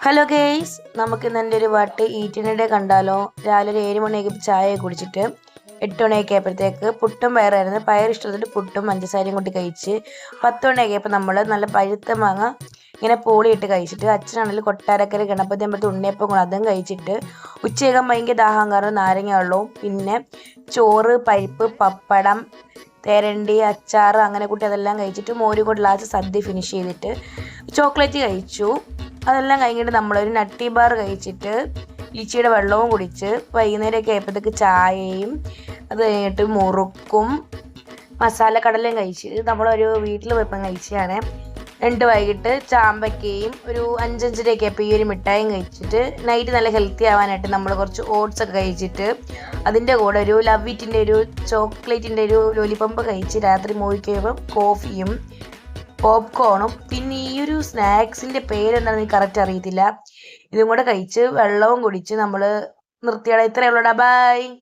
Hello guys, നമുക്ക് ഇന്ന് എൻ്റെ ഒരു വട്ട് ഈറ്റിനിടെ കണ്ടാലോ. രാവിലെ ഒരു 7 മണിയൊക്കെ ചായ കുടിച്ചിട്ട് 8 മണിയൊക്കെ ആയപ്പോഴത്തേക്ക് പുട്ടും പയറായിരുന്നു. പയർ ഇഷ്ടത്തിട്ട് പുട്ടും പഞ്ചസാരയും കൂട്ടി കഴിച്ച് 10 മണിയൊക്കെ ആയപ്പോൾ നമ്മൾ നല്ല പഴുത്ത മാങ്ങ ഇങ്ങനെ പോളിയിട്ട് കഴിച്ചിട്ട്, അച്ഛനാണെങ്കിൽ കൊട്ടാരക്കര ഗണപതി അമ്പലത്തിൽ ഉണ്ണിയപ്പം കൊണ്ട് അതും കഴിച്ചിട്ട്, ഉച്ചയാകാൻ ഭയങ്കര ദാഹം കാരണം നാരങ്ങ വെള്ളവും പിന്നെ ചോറ്, പരിപ്പ്, പപ്പടം, തേരണ്ടി, അച്ചാർ അങ്ങനെ കൂട്ടി അതെല്ലാം കഴിച്ചിട്ട് മോര് കൊണ്ട് ലാസ്റ്റ് സദ്യ ഫിനിഷ് ചെയ്തിട്ട് ചോക്ലേറ്റ് കഴിച്ചു. അതെല്ലാം കഴിഞ്ഞിട്ട് നമ്മളൊരു നട്ടി ബാർ കഴിച്ചിട്ട് ലിച്ചിയുടെ വെള്ളവും കുടിച്ച് വൈകുന്നേരമൊക്കെ ആയപ്പോഴത്തേക്ക് ചായയും അത് കഴിഞ്ഞിട്ട് മുറുക്കും മസാല കടലയും കഴിച്ച് നമ്മളൊരു വീട്ടിൽ പോയപ്പം കഴിച്ചതാണ്. വൈകിട്ട് ചാമ്പക്കയും ഒരു 5:30 ആയപ്പോൾ ഈ ഒരു മിഠായും കഴിച്ചിട്ട് നൈറ്റ് നല്ല ഹെൽത്തി ആവാനായിട്ട് നമ്മൾ കുറച്ച് ഓട്സ് ഒക്കെ കഴിച്ചിട്ട് അതിൻ്റെ കൂടെ ഒരു ലവ്വിറ്റിൻ്റെ ഒരു ചോക്ലേറ്റിൻ്റെ ഒരു ലോലിപ്പമ്പ് കഴിച്ച് രാത്രി മൂവി കഴിയുമ്പോൾ കോഫിയും പോപ്കോണും പിന്നെ ഈ ഒരു സ്നാക്സിൻ്റെ പേരെന്താണെന്ന് എനിക്ക് കറക്റ്റ് അറിയത്തില്ല, ഇതും കൂടെ കഴിച്ച് വെള്ളവും കുടിച്ച് നമ്മൾ നിർത്തിയാൽ ഇത്രയേ ഉള്ളൂടാ. ബൈ.